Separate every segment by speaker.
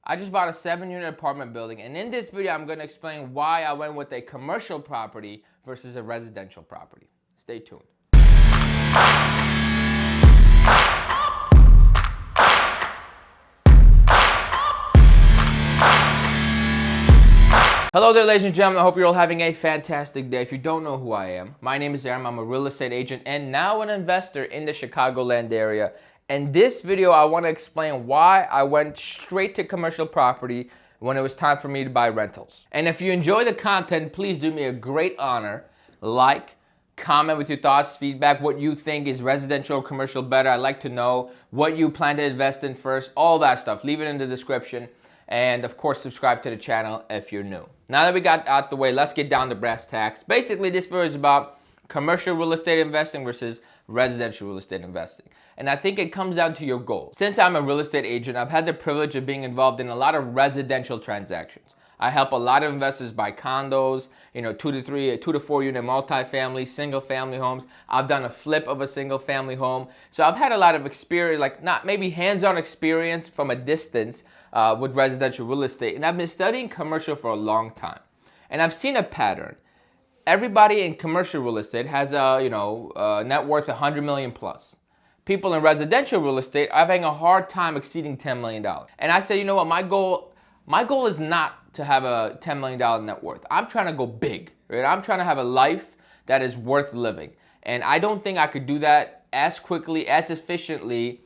Speaker 1: I just bought a 7-unit apartment building, and in this video, I'm going to explain why I went with a commercial property versus a residential property. Stay tuned. Hello there, ladies and gentlemen. I hope you're all having a fantastic day. If you don't know who I am, my name is Aaron. I'm a real estate agent and now an investor in the Chicagoland area. In this video, I want to explain why I went straight to commercial property when it was time for me to buy rentals. And if you enjoy the content, please do me a great honor. Like, comment with your thoughts, feedback, what you think is residential or commercial better. I'd like to know what you plan to invest in first, all that stuff. Leave it in the description. And of course, subscribe to the channel if you're new. Now that we got out the way, let's get down to brass tacks. Basically, this video is about commercial real estate investing versus residential real estate investing. And I think it comes down to your goals. Since I'm a real estate agent, I've had the privilege of being involved in a lot of residential transactions. I help a lot of investors buy condos, 2 to 4 unit multifamily, single family homes. I've done a flip of a single family home. So I've had a lot of experience, like not maybe hands-on experience from a distance with residential real estate. And I've been studying commercial for a long time. And I've seen a pattern. Everybody in commercial real estate has a net worth 100 million plus. People in residential real estate are having a hard time exceeding $10 million. And I said, you know what, my goal is not to have a $10 million net worth. I'm trying to go big, right? I'm trying to have a life that is worth living. And I don't think I could do that as quickly, as efficiently,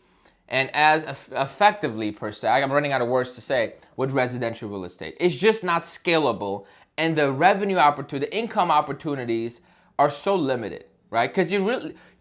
Speaker 1: and as effectively, per se, I'm running out of words to say, with residential real estate. It's just not scalable, and the revenue opportunity, the income opportunities are so limited, right? Because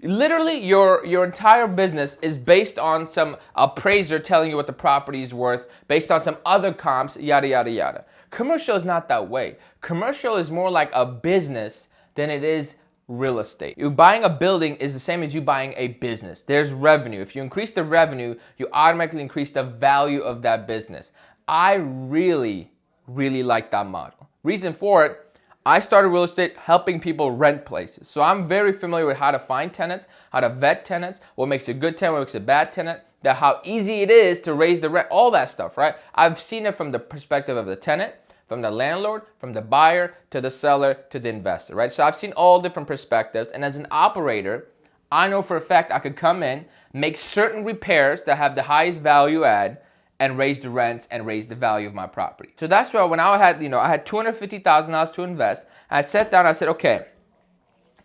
Speaker 1: literally your entire business is based on some appraiser telling you what the property is worth, based on some other comps, yada, yada, yada. Commercial is not that way. Commercial is more like a business than it is real estate. You buying a building is the same as you buying a business. There's revenue. If you increase the revenue, you automatically increase the value of that business. I really, really like that model. Reason for it, I started real estate helping people rent places. So I'm very familiar with how to find tenants, how to vet tenants, what makes a good tenant, what makes a bad tenant, how easy it is to raise the rent, all that stuff, right? I've seen it from the perspective of the tenant, from the landlord, from the buyer, to the seller, to the investor, right? So I've seen all different perspectives. And as an operator, I know for a fact I could come in, make certain repairs that have the highest value add, and raise the rents and raise the value of my property. So that's why when I had $250,000 to invest, I sat down, I said, okay,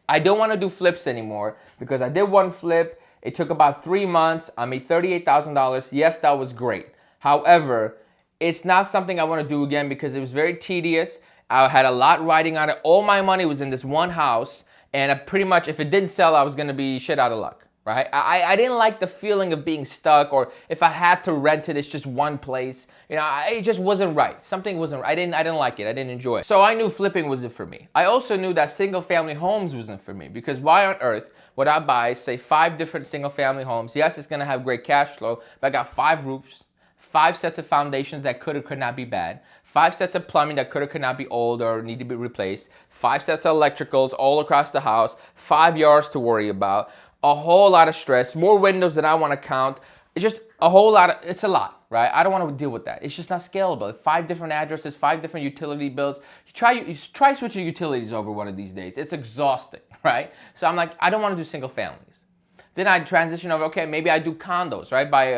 Speaker 1: I don't want to do flips anymore because I did one flip. It took about 3 months. I made $38,000. Yes, that was great. However, it's not something I want to do again because it was very tedious. I had a lot riding on it. All my money was in this one house, and pretty much if it didn't sell, I was going to be shit out of luck, right? I didn't like the feeling of being stuck, or if I had to rent it, it's just one place. It just wasn't right. Something wasn't right. I didn't like it. I didn't enjoy it. So I knew flipping wasn't for me. I also knew that single family homes wasn't for me because why on earth would I buy, say, 5 different single family homes? Yes, it's going to have great cash flow, but I got 5 roofs, 5 sets of foundations that could or could not be bad, 5 sets of plumbing that could or could not be old or need to be replaced, 5 sets of electricals all across the house, 5 yards to worry about, a whole lot of stress, more windows than I want to count. It's just a whole lot. It's a lot, right? I don't want to deal with that. It's just not scalable. 5 different addresses, 5 different utility bills. You try switching utilities over one of these days. It's exhausting, right? So I'm like, I don't want to do single families. Then I transition over, okay, maybe I do condos, right? Buy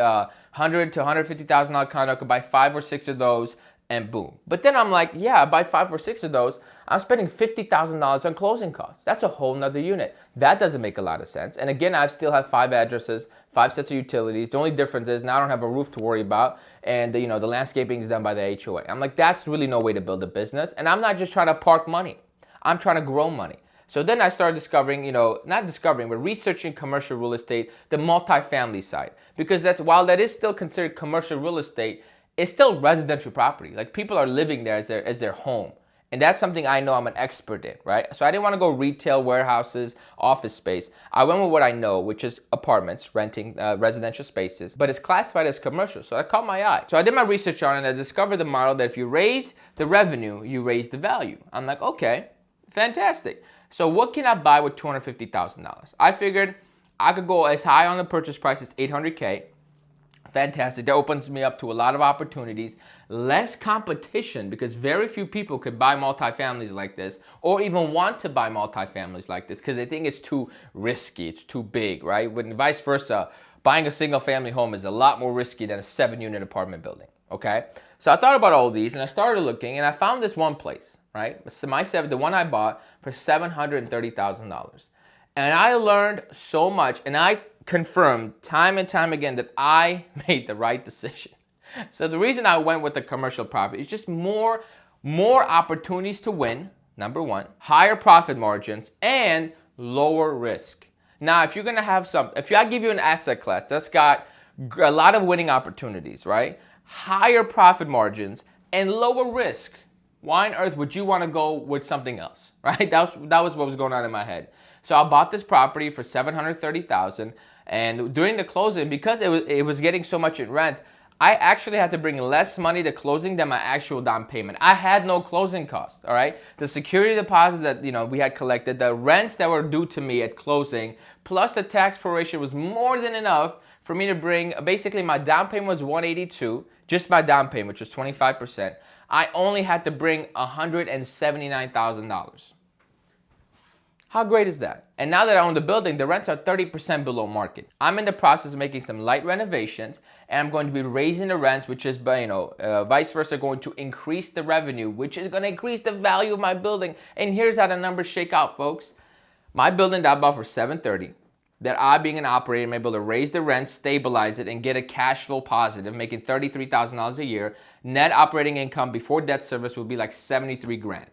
Speaker 1: $100,000 to $150,000 condo. I could buy 5 or 6 of those and boom. But then I'm like, yeah, I buy 5 or 6 of those. I'm spending $50,000 on closing costs. That's a whole nother unit. That doesn't make a lot of sense. And again, I still have 5 addresses, 5 sets of utilities. The only difference is now I don't have a roof to worry about. And the landscaping is done by the HOA. I'm like, that's really no way to build a business. And I'm not just trying to park money. I'm trying to grow money. So then I started discovering, but researching commercial real estate, the multifamily side. Because while that is still considered commercial real estate, it's still residential property. Like people are living there as their home. And that's something I know I'm an expert in, right? So I didn't want to go retail, warehouses, office space. I went with what I know, which is apartments, renting residential spaces, but it's classified as commercial. So that caught my eye. So I did my research on it and I discovered the model that if you raise the revenue, you raise the value. I'm like, okay, fantastic. So what can I buy with $250,000? I figured I could go as high on the purchase price as $800K. Fantastic. That opens me up to a lot of opportunities. less competition because very few people could buy multifamilies like this or even want to buy multifamilies like this because they think it's too risky, it's too big, right? When vice versa, buying a single family home is a lot more risky than a 7-unit apartment building, okay? So I thought about all these and I started looking and I found this one place, right? The one I bought for $730,000. And I learned so much and I confirmed time and time again that I made the right decision. So the reason I went with the commercial property is just more opportunities to win, number one, higher profit margins, and lower risk. Now, if I give you an asset class that's got a lot of winning opportunities, right? Higher profit margins and lower risk, why on earth would you want to go with something else, right? That was what was going on in my head. So I bought this property for $730,000, and during the closing, because it was getting so much in rent, I actually had to bring less money to closing than my actual down payment. I had no closing cost, all right? The security deposits that we had collected, the rents that were due to me at closing, plus the tax proration was more than enough for me to bring, basically my down payment was $182, just my down payment, which was 25%. I only had to bring $179,000. How great is that? And now that I own the building, the rents are 30% below market. I'm in the process of making some light renovations, and I'm going to be raising the rents, which is, vice versa, going to increase the revenue, which is going to increase the value of my building. And here's how the numbers shake out, folks. My building that I bought for $730,000, that I, being an operator, am able to raise the rent, stabilize it, and get a cash flow positive, making $33,000 a year. Net operating income before debt service would be like $73,000.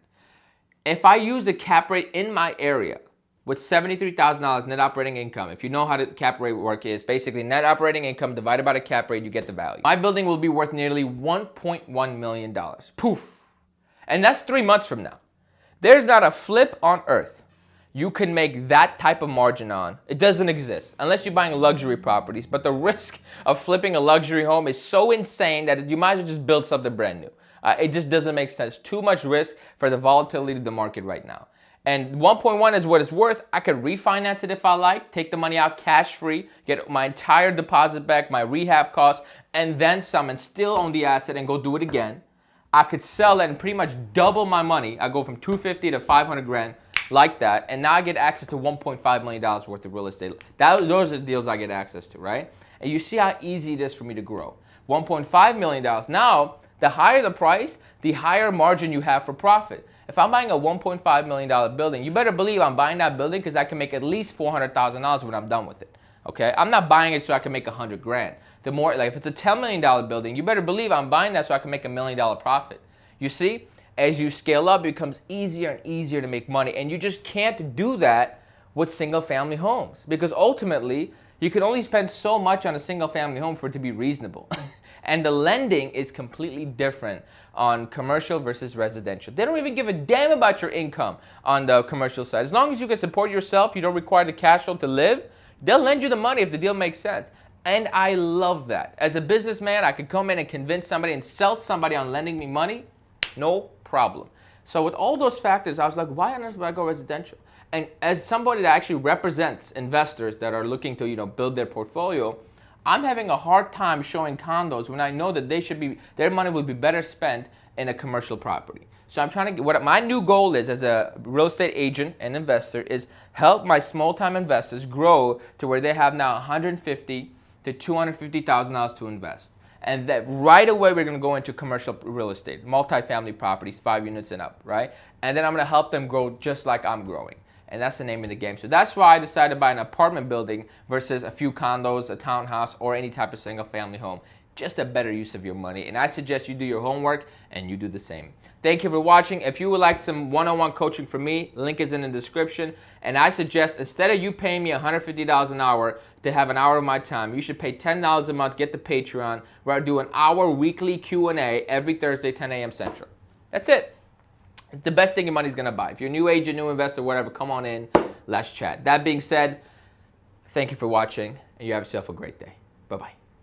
Speaker 1: If I use a cap rate in my area with $73,000 net operating income, if you know how the cap rate work is, basically net operating income divided by the cap rate, you get the value. My building will be worth nearly $1.1 million. Poof. And that's 3 months from now. There's not a flip on earth you can make that type of margin on. It doesn't exist unless you're buying luxury properties. But the risk of flipping a luxury home is so insane that you might as well just build something brand new. It just doesn't make sense. Too much risk for the volatility of the market right now. And 1.1 is what it's worth. I could refinance it if I like, take the money out cash free, get my entire deposit back, my rehab costs, and then some, and still own the asset and go do it again. I could sell it and pretty much double my money. I go from $250,000 to $500,000 like that, and now I get access to $1.5 million worth of real estate. Those are the deals I get access to, right? And you see how easy it is for me to grow. $1.5 million. Now, the higher the price, the higher margin you have for profit. If I'm buying a $1.5 million building, you better believe I'm buying that building because I can make at least $400,000 when I'm done with it. Okay, I'm not buying it so I can make $100,000. The more, like if it's a $10 million building, you better believe I'm buying that so I can make $1 million profit. You see, as you scale up, it becomes easier and easier to make money, and you just can't do that with single family homes because ultimately you can only spend so much on a single family home for it to be reasonable. And the lending is completely different on commercial versus residential. They don't even give a damn about your income on the commercial side. As long as you can support yourself, you don't require the cash flow to live, they'll lend you the money if the deal makes sense. And I love that. As a businessman, I could come in and convince somebody and sell somebody on lending me money, no problem. So with all those factors, I was like, why on earth would I go residential? And as somebody that actually represents investors that are looking to, build their portfolio, I'm having a hard time showing condos when I know that their money would be better spent in a commercial property. So I'm trying to what my new goal is as a real estate agent and investor is help my small-time investors grow to where they have now $150,000 to $250,000 to invest. And that right away we're going to go into commercial real estate, multifamily properties, 5 units and up, right? And then I'm going to help them grow just like I'm growing. And that's the name of the game. So that's why I decided to buy an apartment building versus a few condos, a townhouse, or any type of single family home. Just a better use of your money. And I suggest you do your homework and you do the same. Thank you for watching. If you would like some one-on-one coaching from me, link is in the description. And I suggest instead of you paying me $150 an hour to have an hour of my time, you should pay $10 a month, get the Patreon, where I do an hour weekly Q&A every Thursday, 10 a.m. Central. That's it. It's the best thing your money's going to buy. If you're a new agent, new investor, whatever, come on in. Let's chat. That being said, thank you for watching, and you have yourself a great day. Bye-bye.